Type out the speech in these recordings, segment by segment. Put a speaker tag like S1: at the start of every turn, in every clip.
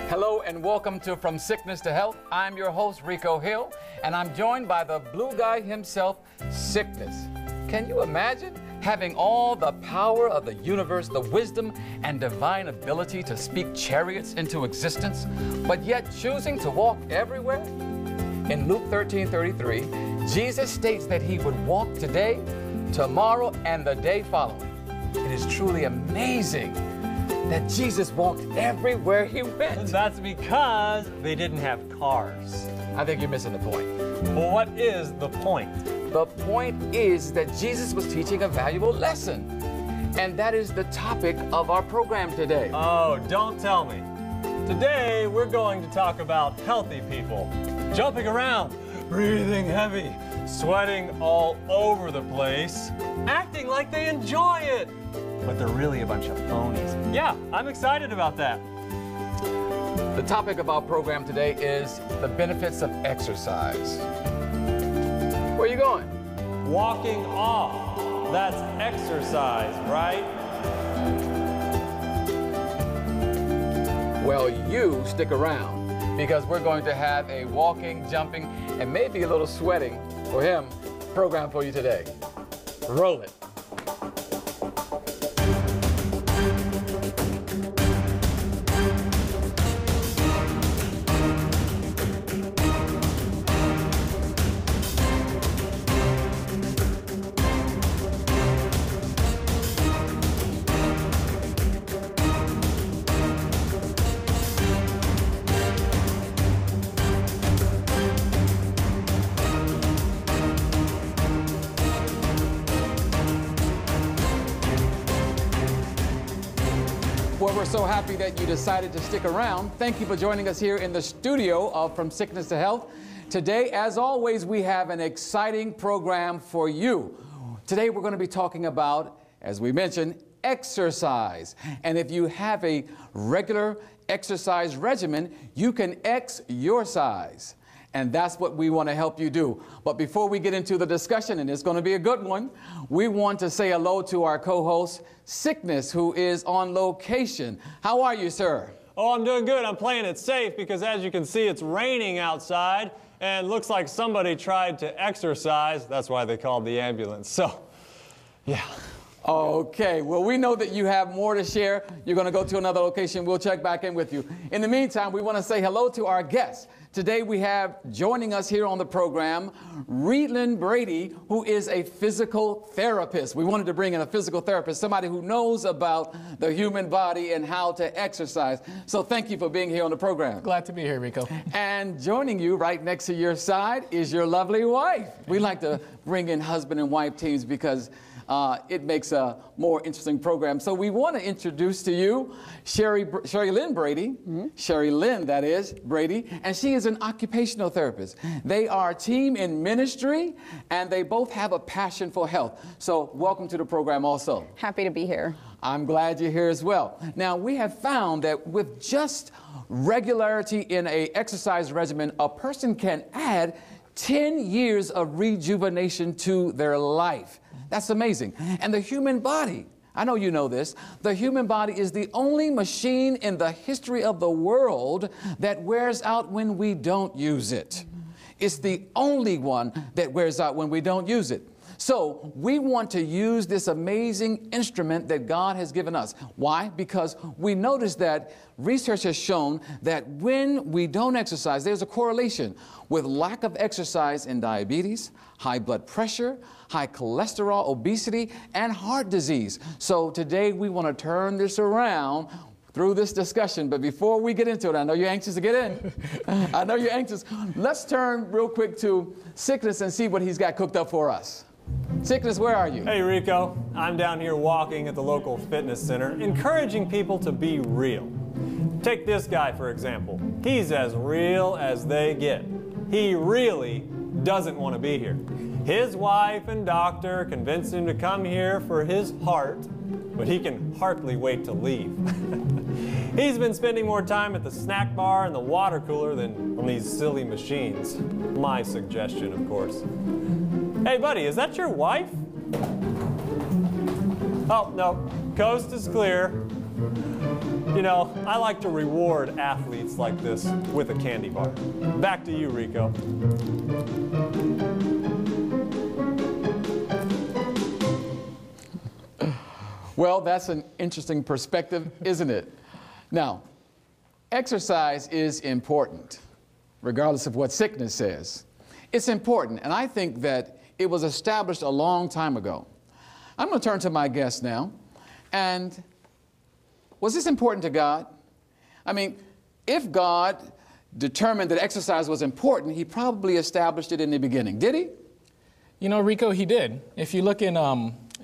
S1: Hello and welcome to From Sickness to Health. I'm your host, Rico Hill, and I'm joined by the blue guy himself, Sickness. Can you imagine having all the power of the universe, the wisdom and divine ability to speak chariots into existence, but yet choosing to walk everywhere? In Luke 13:33, Jesus states that he would walk today, tomorrow, and the day following. It is truly amazing that Jesus walked everywhere he went.
S2: That's because they didn't have cars.
S1: I think you're missing the point.
S2: Well, what is the point?
S1: The point is that Jesus was teaching a valuable lesson. And that is the topic of our program today.
S2: Oh, don't tell me. Today, we're going to talk about healthy people. Jumping around, breathing heavy, sweating all over the place, acting like they enjoy it. But they're really a bunch of phonies. Yeah, I'm excited about that.
S1: The topic of our program today is the benefits of exercise. Where are you going?
S2: Walking off. That's exercise, right?
S1: Well, you stick around because we're going to have a walking, jumping, and maybe a little sweating for him program for you today. Roll it. Well, we're so happy that you decided to stick around. Thank you for joining us here in the studio of From Sickness to Health. Today, as always, we have an exciting program for you. Today, we're going to be talking about, as we mentioned, exercise. And if you have a regular exercise regimen, you can X your size. And that's what we want to help you do. But before we get into the discussion, and it's going to be a good one, we want to say hello to our co-host, Sickness, who is on location. How are you, sir?
S2: Oh, I'm doing good. I'm playing it safe because, as you can see, it's raining outside and looks like somebody tried to exercise. That's why they called the ambulance. So, yeah.
S1: Okay, well, we know that you have more to share. You're going to go to another location. We'll check back in with you. In the meantime, we want to say hello to our guests. Today we have joining us here on the program, Reedlyn Brady, who is a physical therapist. We wanted to bring in a physical therapist, somebody who knows about the human body and how to exercise. So thank you for being here on the program.
S3: Glad to be here, Rico.
S1: And joining you right next to your side is your lovely wife. We like to bring in husband and wife teams because it makes a more interesting program. So we want to introduce to you Sherry Lynn Brady, Sherry Lynn, that is, Brady, and she is an occupational therapist. They are a team in ministry, and they both have a passion for health. So welcome to the program also.
S4: Happy to be here.
S1: I'm glad you're here as well. Now, we have found that with just regularity in an exercise regimen, a person can add 10 years of rejuvenation to their life. That's amazing. And the human body, I know you know this, the human body is the only machine in the history of the world that wears out when we don't use it. It's the only one that wears out when we don't use it. So we want to use this amazing instrument that God has given us. Why? Because we notice that research has shown that when we don't exercise, there's a correlation with lack of exercise in diabetes, high blood pressure, high cholesterol, obesity, and heart disease. So today we want to turn this around through this discussion. But before we get into it, I know you're anxious to get in. I know you're anxious. Let's turn real quick to Sickness and see what he's got cooked up for us. Sickness, where are you?
S2: Hey, Rico. I'm down here walking at the local fitness center, encouraging people to be real. Take this guy, for example. He's as real as they get. He really doesn't want to be here. His wife and doctor convinced him to come here for his heart, but he can hardly wait to leave. He's been spending more time at the snack bar and the water cooler than on these silly machines. My suggestion, of course. Hey, buddy, is that your wife? Oh, no. Coast is clear. You know, I like to reward athletes like this with a candy bar. Back to you, Rico.
S1: Well, that's an interesting perspective, isn't it? Now, exercise is important, regardless of what sickness says. It's important, and I think that it was established a long time ago. I'm going to turn to my guest now. And was this important to God? I mean, if God determined that exercise was important, he probably established it in the beginning. Did he?
S3: You know, Rico, he did. If you look in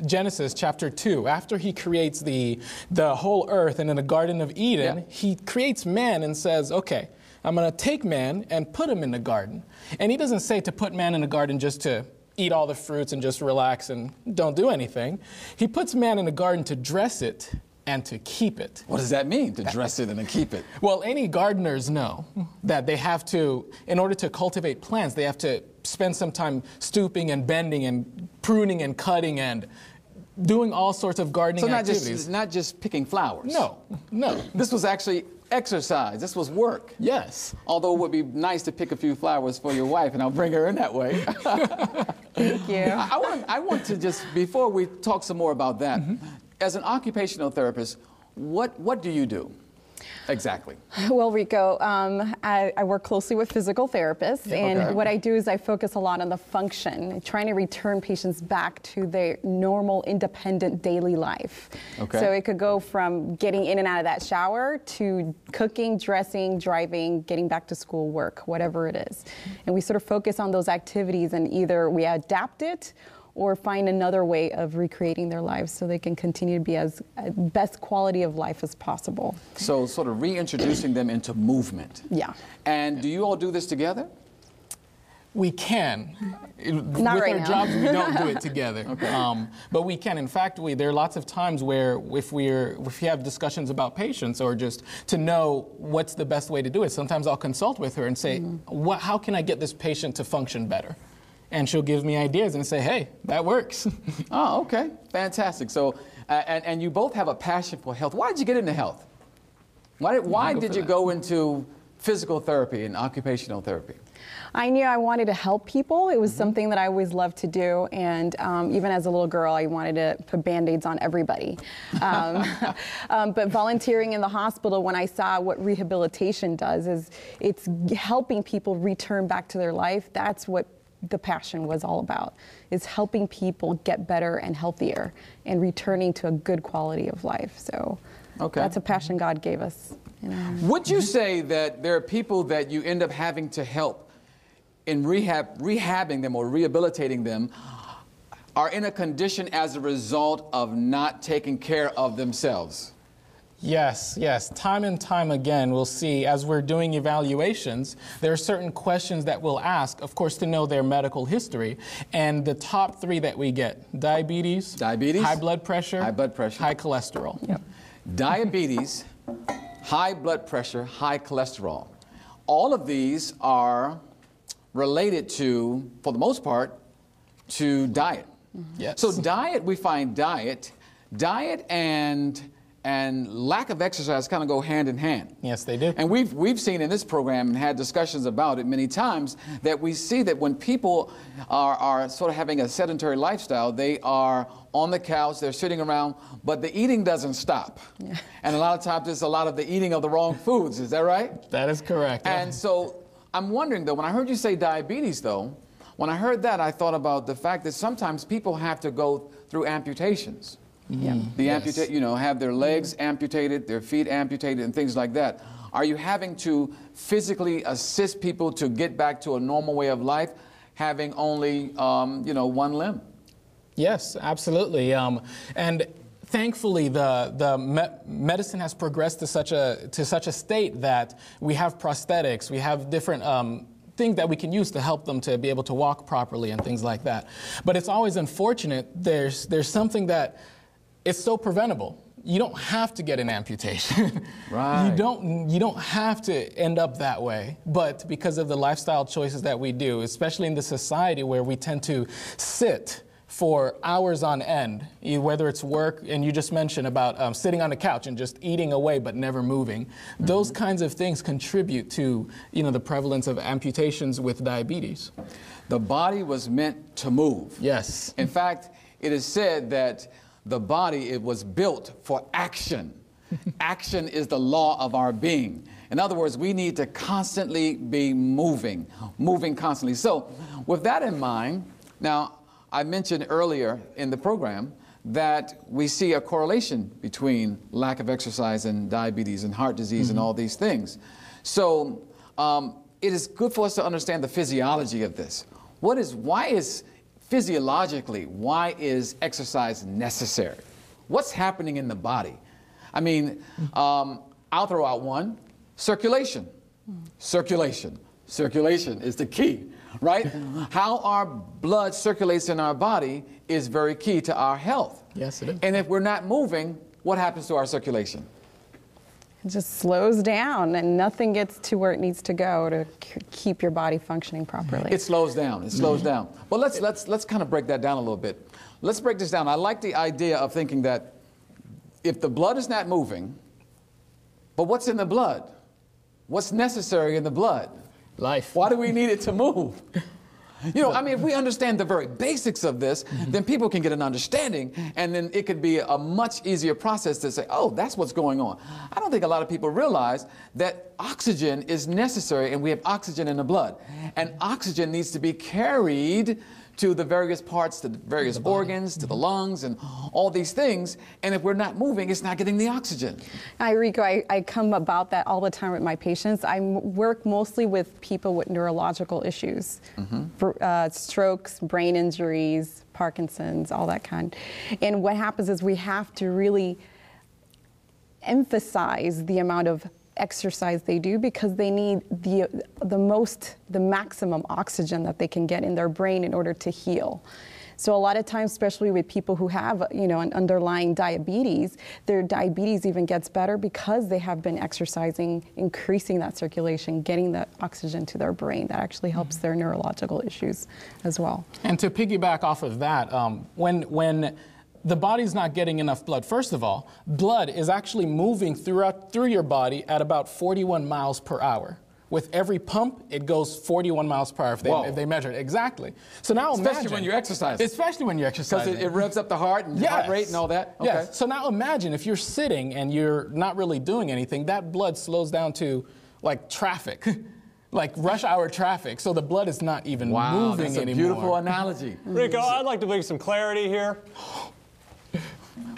S3: Genesis chapter 2, after he creates the whole earth and in the Garden of Eden, he creates man and says, okay, I'm going to take man and put him in the garden. And he doesn't say to put man in the garden just to eat all the fruits and just relax and don't do anything. He puts man in the garden to dress it and to keep it.
S1: What does that mean, to dress it and to keep it?
S3: Well, any gardeners know that they have to, in order to cultivate plants, they have to spend some time stooping and bending and pruning and cutting and doing all sorts of gardening activities.
S1: So not just picking flowers.
S3: No, no.
S1: This was actually exercise. This was work.
S3: Yes.
S1: Although it would be nice to pick a few flowers for your wife, and I'll bring her in that way.
S4: Thank you.
S1: I want to just, before we talk some more about that, as an occupational therapist, what do you do exactly?
S4: Well, Rico, I work closely with physical therapists, and what I do is I focus a lot on the function, trying to return patients back to their normal, independent daily life.
S1: Okay.
S4: So it could go from getting in and out of that shower to cooking, dressing, driving, getting back to school, work, whatever it is. And we sort of focus on those activities, and either we adapt it or find another way of recreating their lives so they can continue to be as best quality of life as possible.
S1: So sort of reintroducing them into movement.
S4: Yeah.
S1: And do you all do this together?
S3: We can.
S4: Not
S3: with
S4: right
S3: our
S4: now.
S3: jobs, we don't do it together. But we can. In fact, there are lots of times where if we have discussions about patients or just to know what's the best way to do it, sometimes I'll consult with her and say, how can I get this patient to function better? And she'll give me ideas and say, hey, that works.
S1: Oh, okay. Fantastic. So, and you both have a passion for health. Why did you get into health? Why did you go into physical therapy and occupational therapy?
S4: I knew I wanted to help people. It was something that I always loved to do, and even as a little girl, I wanted to put Band-Aids on everybody. But volunteering in the hospital, when I saw what rehabilitation does, is it's helping people return back to their life. That's what the passion was all about, is helping people get better and healthier and returning to a good quality of life. So that's a passion God gave us. You know.
S1: Would you say that there are people that you end up having to help in rehabbing them or rehabilitating them are in a condition as a result of not taking care of themselves?
S3: Yes, yes. Time and time again, we'll see as we're doing evaluations, there are certain questions that we'll ask, of course, to know their medical history. And the top three that we get, diabetes, high blood pressure, high cholesterol.
S4: Yep.
S1: Diabetes, high blood pressure, high cholesterol. All of these are related to, for the most part, to diet.
S3: Yes.
S1: So diet, we find diet and lack of exercise kind of go hand in hand.
S3: Yes, they do.
S1: And we've seen in this program and had discussions about it many times that we see that when people are sort of having a sedentary lifestyle, they are on the couch, they're sitting around, but the eating doesn't stop. Yeah. And a lot of times it's a lot of the eating of the wrong foods. Is that right?
S3: That is correct.
S1: And so I'm wondering, though, when I heard you say diabetes, though, when I heard that, I thought about the fact that sometimes people have to go through amputations.
S4: Yeah.
S1: Have their legs amputated, their feet amputated, and things like that. Are you having to physically assist people to get back to a normal way of life, having only, one limb?
S3: Yes, absolutely. And thankfully, the medicine has progressed to such a state that we have prosthetics, we have different things that we can use to help them to be able to walk properly and things like that. But it's always unfortunate. There's something that it's so preventable. You don't have to get an amputation.
S1: Right.
S3: You don't have to end up that way. But because of the lifestyle choices that we do, especially in the society where we tend to sit for hours on end, whether it's work, and you just mentioned about sitting on the couch and just eating away but never moving. Those kinds of things contribute to, the prevalence of amputations with diabetes.
S1: The body was meant to move.
S3: Yes.
S1: In fact, it is said that the body, it was built for action. Action is the law of our being. In other words, we need to constantly be moving constantly. So with that in mind, now, I mentioned earlier in the program that we see a correlation between lack of exercise and diabetes and heart disease and all these things. So it is good for us to understand the physiology of this. Why is exercise necessary? What's happening in the body? I mean, I'll throw out one: circulation. Circulation is the key. Right? How our blood circulates in our body is very key to our health.
S3: Yes, it is.
S1: And if we're not moving, what happens to our circulation?
S4: It just slows down, and nothing gets to where it needs to go to keep your body functioning properly.
S1: It slows down. It slows down. Well, let's kind of break that down a little bit. Let's break this down. I like the idea of thinking that if the blood is not moving, but what's in the blood? What's necessary in the blood?
S3: Life.
S1: Why do we need it to move? If we understand the very basics of this, then people can get an understanding, and then it could be a much easier process to say, oh, that's what's going on. I don't think a lot of people realize that oxygen is necessary, and we have oxygen in the blood. And oxygen needs to be carried to the various parts, to the various organs, to the lungs, and all these things. And if we're not moving, it's not getting the oxygen.
S4: Rico, I come about that all the time with my patients. I work mostly with people with neurological issues, strokes, brain injuries, Parkinson's, all that kind. And what happens is we have to really emphasize the amount of exercise they do, because they need the maximum oxygen that they can get in their brain in order to heal. So a lot of times, especially with people who have, an underlying diabetes, their diabetes even gets better because they have been exercising, increasing that circulation, getting that oxygen to their brain. That actually helps their neurological issues as well.
S3: And to piggyback off of that, when the body's not getting enough blood, first of all, blood is actually moving through your body at about 41 miles per hour. With every pump, it goes 41 miles per hour if they measure it. Exactly. So now
S1: especially when you're exercising.
S3: Especially when you're exercising.
S1: Because it revs up the heart and heart rate and all that. Okay.
S3: Yes. So now imagine if you're sitting and you're not really doing anything, that blood slows down to like traffic. Like rush hour traffic, so the blood is not even moving
S1: that's a
S3: anymore.
S1: Beautiful analogy.
S2: Rico, I'd like to bring some clarity here.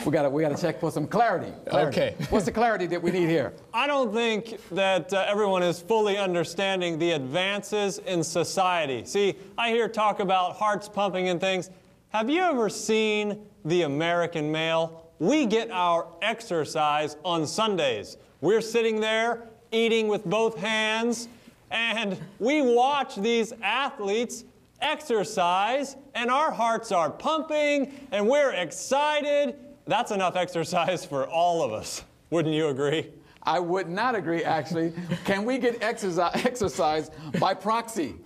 S1: We gotta check for some clarity.
S3: Okay.
S1: What's the clarity that we need here?
S2: I don't think that everyone is fully understanding the advances in society. See, I hear talk about hearts pumping and things. Have you ever seen the American male? We get our exercise on Sundays. We're sitting there eating with both hands, and we watch these athletes exercise, and our hearts are pumping, and we're excited. That's enough exercise for all of us. Wouldn't you agree?
S1: I would not agree, actually. Can we get exercise by proxy?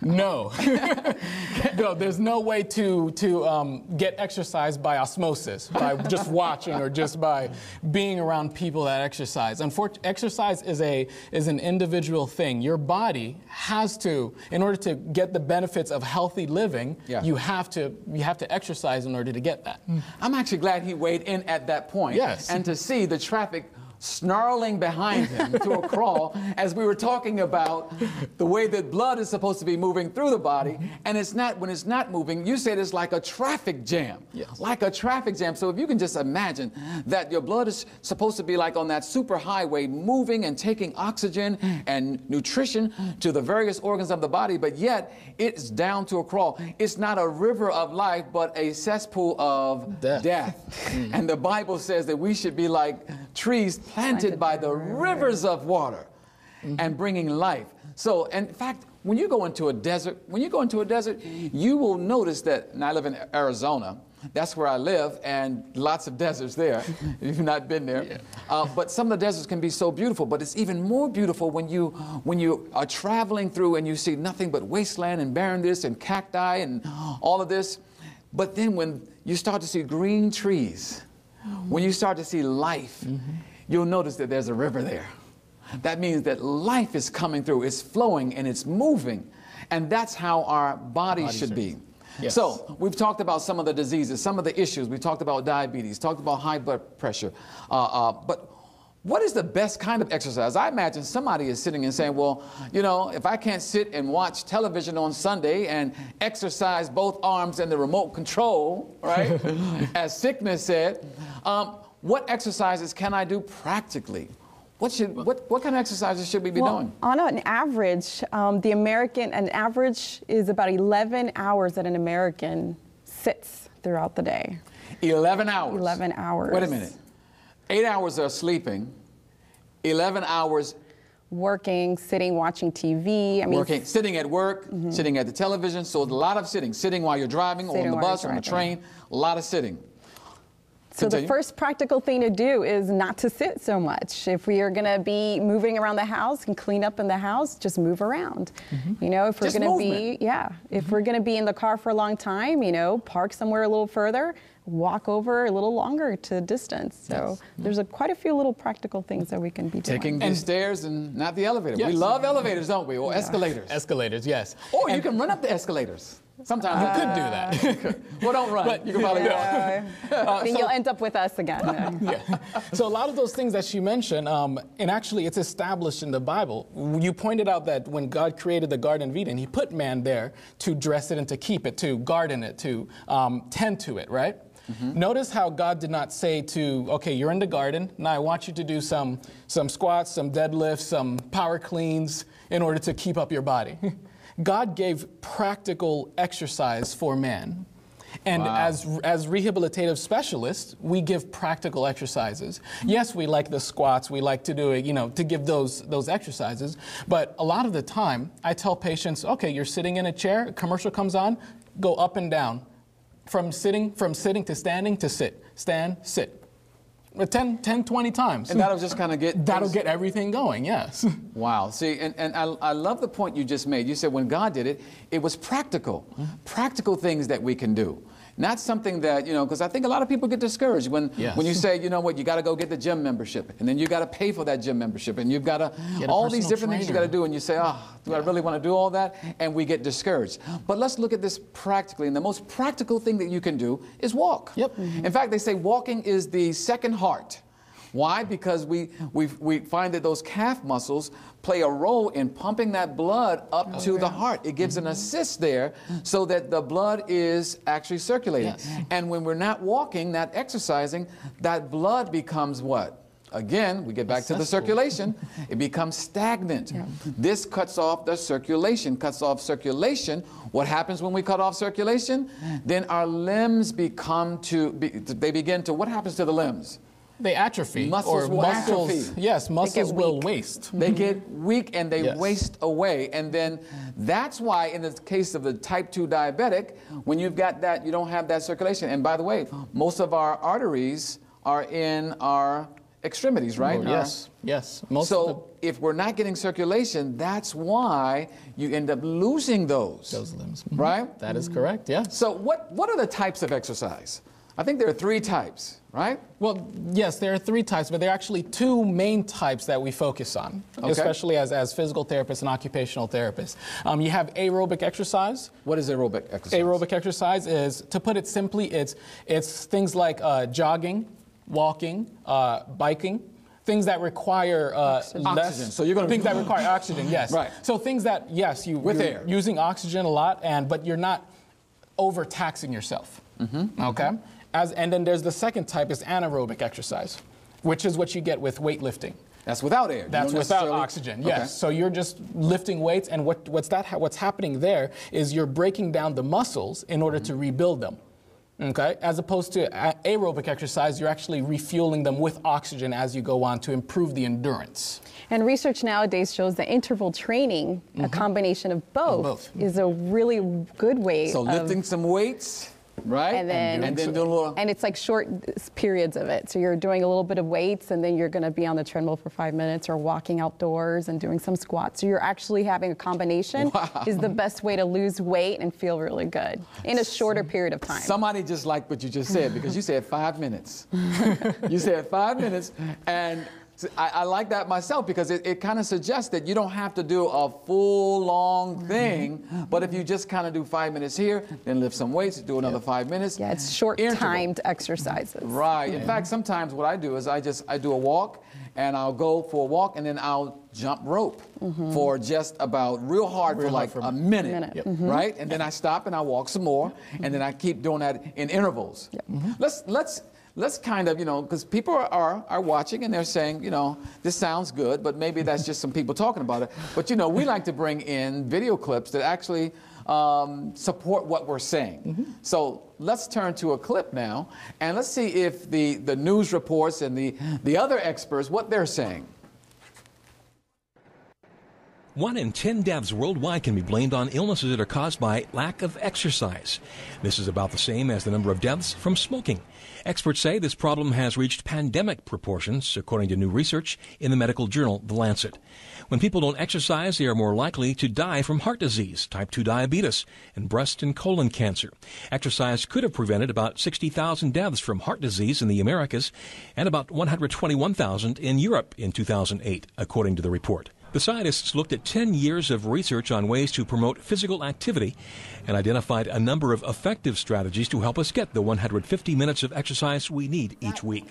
S3: No. No, there's no way to get exercise by osmosis, by just watching or just by being around people that exercise. Unfortunately, exercise is an individual thing. Your body has to, in order to get the benefits of healthy living, you have to exercise in order to get that.
S1: I'm actually glad he weighed in at that point.
S3: Yes.
S1: And to see the traffic snarling behind him to a crawl as we were talking about the way that blood is supposed to be moving through the body, and it's not. When it's not moving, you said it's like a traffic jam.
S3: Yes.
S1: Like a traffic jam. So if you can just imagine that your blood is supposed to be like on that super highway, moving and taking oxygen and nutrition to the various organs of the body, but yet it's down to a crawl. It's not a river of life, but a cesspool of death. And the Bible says that we should be like trees planted by the rivers of water and bringing life. So, in fact, when you go into a desert, you will notice that, and I live in Arizona, that's where I live, and lots of deserts there, if you've not been there. But some of the deserts can be so beautiful, but it's even more beautiful when you are traveling through and you see nothing but wasteland and barrenness and cacti and all of this. But then when you start to see green trees, when you start to see life, you'll notice that there's a river there. That means that life is coming through, it's flowing and it's moving. And that's how our bodies should be.
S3: Yes.
S1: So we've talked about some of the diseases, some of the issues. We talked about diabetes, talked about high blood pressure. But what is the best kind of exercise? I imagine somebody is sitting and saying, well, you know, if I can't sit and watch television on Sunday and exercise both arms and the remote control, right, as Sickness said, what exercises can I do practically? What kind of exercises should we be doing?
S4: On an average, an average is about 11 hours that an American sits throughout the day.
S1: 11 hours?
S4: 11 hours.
S1: Wait a minute. 8 hours are sleeping, 11 hours
S4: working, sitting, watching TV.
S1: Working, sitting at work, sitting at the television. So a lot of sitting. Sitting while you're driving, on the bus, on the train, a lot of sitting.
S4: So the first practical thing to do is not to sit so much. If we are going to be moving around the house and clean up in the house, just move around. You know, if we're going to be, if we're going to be in the car for a long time, you know, park somewhere a little further, walk over a little longer to distance. So there's quite a few little practical things that we can be doing.
S1: Taking the stairs and not the elevator. We love elevators, don't we? Or escalators.
S3: Escalators, yes.
S1: Or you can run up the escalators. Sometimes
S3: you could do that.
S1: Well, don't run.
S3: But
S1: you can probably go.
S4: Then you'll end up with us again.
S3: So a lot of those things that you mentioned, and actually it's established in the Bible. You pointed out that when God created the Garden of Eden, he put man there to dress it and to keep it, to garden it, to tend to it, right? Notice how God did not say to, okay, you're in the garden, now I want you to do some squats, some deadlifts, some power cleans in order to keep up your body. God gave practical exercise for man. And as rehabilitative specialists, we give practical exercises. Yes, we like the squats, we like to do it, you know, to give those exercises. But a lot of the time, I tell patients, okay, you're sitting in a chair, a commercial comes on, go up and down. From sitting to standing to sit. Stand, sit. 10, 20 times.
S1: And that'll just kind of get...
S3: That'll get everything going, yes.
S1: Wow. See, and I love the point you just made. You said when God did it, it was practical. Practical things that we can do. Not something that, you know, because I think a lot of people get discouraged when you say, you know what, you got to go get the gym membership, and then you got to pay for that gym membership, and you've got to, all these different things you got to do, and you say, do I really want to do all that? And we get discouraged. But let's look at this practically, and the most practical thing that you can do is walk. In fact, they say walking is the second heart. Why? Because we find that those calf muscles play a role in pumping that blood up to the heart. It gives an assist there so that the blood is actually circulating. And when we're not walking, not exercising, that blood becomes what? Again, we get back to the circulation. It becomes stagnant. This cuts off the circulation, cuts off circulation. What happens when we cut off circulation? Then our limbs begin to, what happens to the limbs?
S3: They atrophy.
S1: Muscles will atrophy.
S3: Yes, muscles will waste.
S1: They get weak and they waste away. And then that's why in the case of the type 2 diabetic, when you've got that, you don't have that circulation. And by the way, most of our arteries are in our extremities, right?
S3: Yes.
S1: So if we're not getting circulation, that's why you end up losing those
S3: limbs.
S1: Right?
S3: That is correct, yes.
S1: So what are the types of exercise? I think there are 3 types, right?
S3: Well, yes, there are 3 types, but there are actually 2 main types that we focus on, especially as physical therapists and occupational therapists. You have aerobic exercise.
S1: What is aerobic exercise?
S3: Aerobic exercise is, to put it simply, it's things like jogging, walking, biking, things that require
S1: oxygen. So you're going to
S3: things that require oxygen, yes.
S1: Right.
S3: So things that, yes, you're using oxygen a lot, but you're not overtaxing yourself. Okay. And then there's the second type is anaerobic exercise, which is what you get with weightlifting.
S1: That's without air.
S3: That's without oxygen, yes. Okay. So you're just lifting weights, and what's happening there is you're breaking down the muscles in order to rebuild them. Okay? As opposed to aerobic exercise, you're actually refueling them with oxygen as you go on to improve the endurance.
S4: And research nowadays shows that interval training, a combination of both, is a really good way
S1: So lifting some weights Right?
S4: And then
S1: do a little.
S4: And it's like short periods of it. So you're doing a little bit of weights, and then you're going to be on the treadmill for 5 minutes, or walking outdoors and doing some squats. So you're actually having a combination. Is the best way to lose weight and feel really good in a shorter period of time.
S1: Somebody just liked what you just said, because you said 5 minutes. You said 5 minutes, and I like that myself, because it kind of suggests that you don't have to do a full long thing, but if you just kind of do 5 minutes here, then lift some weights, do another 5 minutes.
S4: Yeah, it's short timed exercises.
S1: Right. In fact, sometimes what I do is I do a walk, and I'll go for a walk, and then I'll jump rope for just about real hard for like a minute. Right? And then I stop and I walk some more, and then I keep doing that in intervals. Let's kind of, because people are watching and they're saying, this sounds good, but maybe that's just some people talking about it. But, we like to bring in video clips that actually support what we're saying. So let's turn to a clip now, and let's see if the news reports and the other experts, what they're saying.
S5: 1 in 10 deaths worldwide can be blamed on illnesses that are caused by lack of exercise. This is about the same as the number of deaths from smoking. Experts say this problem has reached pandemic proportions, according to new research in the medical journal The Lancet. When people don't exercise, they are more likely to die from heart disease, type 2 diabetes, and breast and colon cancer. Exercise could have prevented about 60,000 deaths from heart disease in the Americas and about 121,000 in Europe in 2008, according to the report. The scientists looked at 10 years of research on ways to promote physical activity and identified a number of effective strategies to help us get the 150 minutes of exercise we need each week.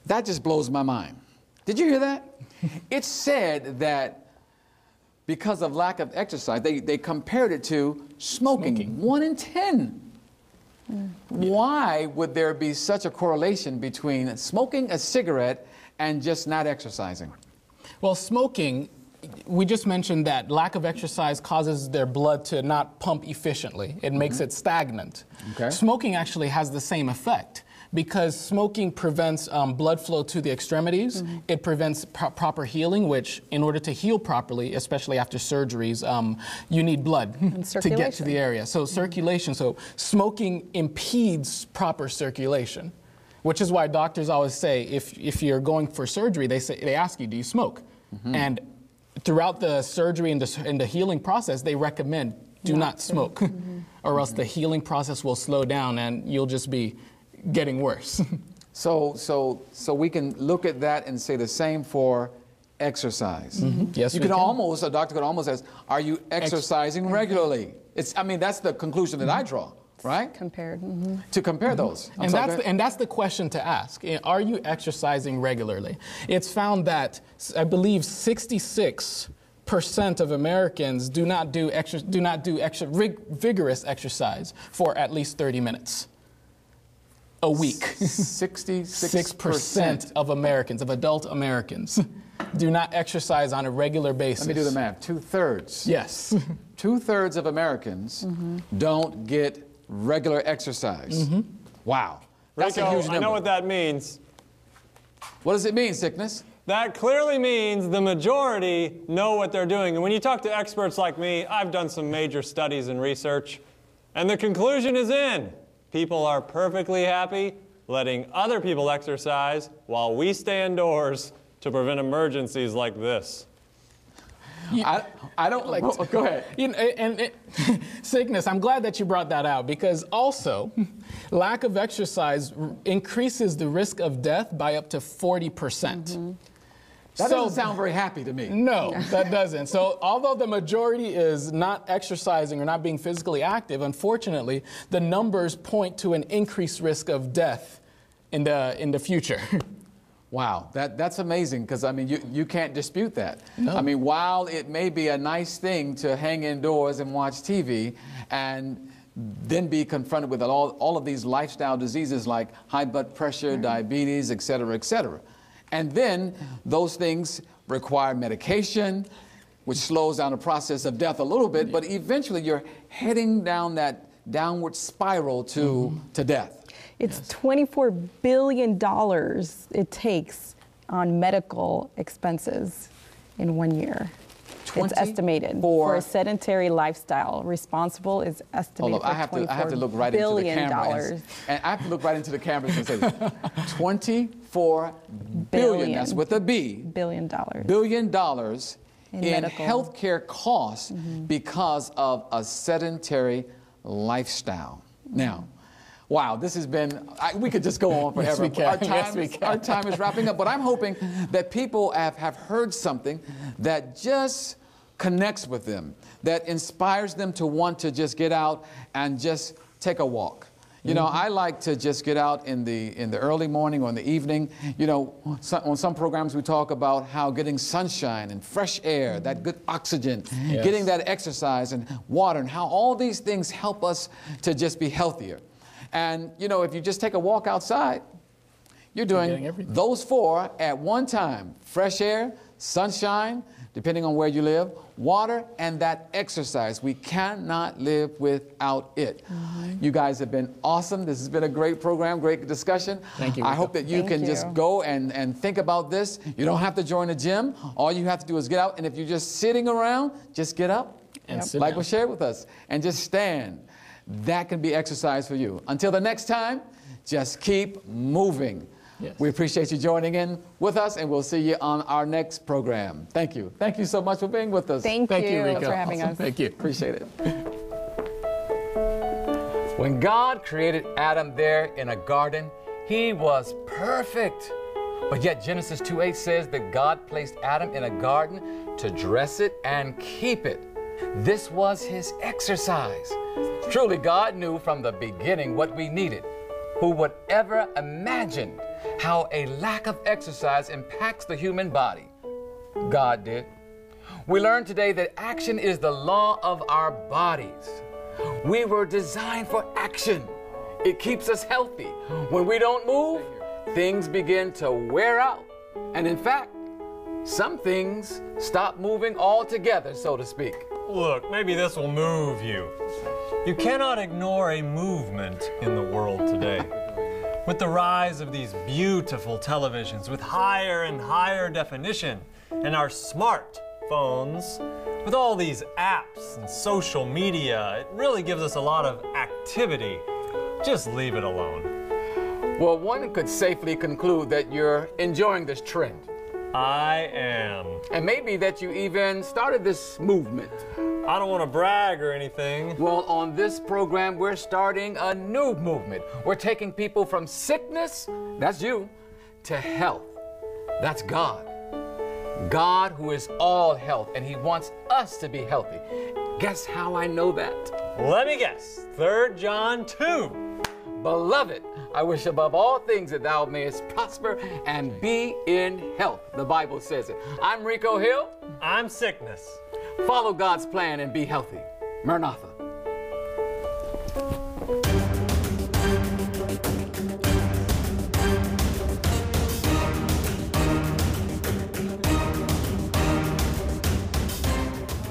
S1: That just blows my mind. Did you hear that? It said that because of lack of exercise, they compared it to smoking. 1 in 10. Why would there be such a correlation between smoking a cigarette and just not exercising?
S3: Well, smoking, we just mentioned that lack of exercise causes their blood to not pump efficiently. It makes it stagnant.
S1: Okay.
S3: Smoking actually has the same effect, because smoking prevents blood flow to the extremities. It prevents proper healing, which in order to heal properly, especially after surgeries, you need blood to get to the area. So circulation, so smoking impedes proper circulation, which is why doctors always say if you're going for surgery, they ask you, do you smoke? And throughout the surgery and the healing process, they recommend do not smoke, or else the healing process will slow down and you'll just be getting worse.
S1: So we can look at that and say the same for exercise.
S3: Yes,
S1: you can almost, a doctor could almost ask, are you exercising regularly? That's the conclusion that I draw. Right?
S4: Compared.
S1: To compare those.
S3: And that's the question to ask. Are you exercising regularly? It's found that, I believe, 66% of Americans do not do vigorous exercise for at least 30 minutes a week.
S1: 66%
S3: of Americans, of adult Americans, do not exercise on a regular basis.
S1: Let me do the math. 2/3.
S3: Yes.
S1: 2/3 of Americans don't get regular exercise. Wow. That's a huge number.
S2: I know what that means.
S1: What does it mean, Sickness?
S2: That clearly means the majority know what they're doing. And when you talk to experts like me, I've done some major studies and research, and the conclusion is in. People are perfectly happy letting other people exercise while we stay indoors to prevent emergencies like this.
S1: I don't like. Go ahead.
S3: Sickness, I'm glad that you brought that out, because also lack of exercise increases the risk of death by up to 40%.
S1: That doesn't sound very happy to me.
S3: No, that doesn't. So although the majority is not exercising or not being physically active, unfortunately, the numbers point to an increased risk of death in the future.
S1: Wow, that's amazing, because, I mean, you can't dispute that.
S3: No.
S1: I mean, while it may be a nice thing to hang indoors and watch TV and then be confronted with all of these lifestyle diseases like high blood pressure, diabetes, et cetera, et cetera. And then those things require medication, which slows down the process of death a little bit, but eventually you're heading down that downward spiral to death.
S4: It's $24 billion it takes on medical expenses in 1 year. It's estimated for a sedentary lifestyle. Responsible is estimated
S1: Hold up,
S4: for
S1: I have to look right into the camera. And I have to look right into the camera and say this. $24 billion, that's with a B.
S4: $billion.
S1: $billion in
S4: medical.
S1: healthcare costs because of a sedentary lifestyle. Now, wow, this has been, we could just go on forever. Our time is wrapping up, but I'm hoping that people have heard something that just connects with them, that inspires them to want to just get out and just take a walk. You know, I like to just get out in the early morning or in the evening. You know, on some programs we talk about how getting sunshine and fresh air, that good oxygen, getting that exercise and water, and how all these things help us to just be healthier. And, you know, if you just take a walk outside, you're doing those four at one time. Fresh air, sunshine, depending on where you live, water, and that exercise. We cannot live without it. You guys have been awesome. This has been a great program, great discussion.
S3: Thank you.
S1: I hope that you can just go and think about this. You don't have to join a gym. All you have to do is get out, and if you're just sitting around, just get up,
S3: and sit
S1: like
S3: down.
S1: was shared with us, and just stand. That can be exercise for you. Until the next time, just keep moving.
S3: Yes.
S1: We appreciate you joining in with us, and we'll see you on our next program. Thank you. Thank you so much for being with us.
S4: Thank you
S3: Rico.
S4: for having us.
S3: Thank you.
S1: Appreciate it. When God created Adam there in a garden, he was perfect. But yet Genesis 2:8 says that God placed Adam in a garden to dress it and keep it. This was his exercise. Truly, God knew from the beginning what we needed. Who would ever imagine how a lack of exercise impacts the human body? God did. We learned today that action is the law of our bodies. We were designed for action. It keeps us healthy. When we don't move, things begin to wear out. And in fact, some things stop moving altogether, so to speak.
S2: Look, maybe this will move you. You cannot ignore a movement in the world today. With the rise of these beautiful televisions with higher and higher definition, and our smartphones, with all these apps and social media, it really gives us a lot of activity. Just leave it alone.
S1: Well, one could safely conclude that you're enjoying this trend.
S2: I am.
S1: And maybe that you even started this movement.
S2: I don't want to brag or anything.
S1: Well, on this program, we're starting a new movement. We're taking people from sickness, that's you, to health. That's God. God who is all health, and he wants us to be healthy. Guess how I know that?
S2: Let me guess. 3 John 2.
S1: Beloved, I wish above all things that thou mayest prosper and be in health. The Bible says it. I'm Rico Hill.
S2: I'm Sickness.
S1: Follow God's plan and be healthy. Maranatha.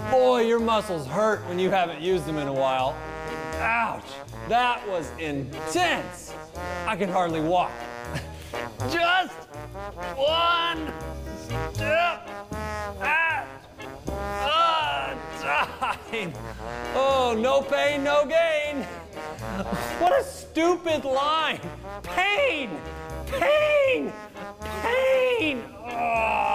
S2: Boy, your muscles hurt when you haven't used them in a while. Ouch, that was intense. I can hardly walk. Just one step at a time. Oh, no pain, no gain. What a stupid line. Pain, pain, pain. Oh.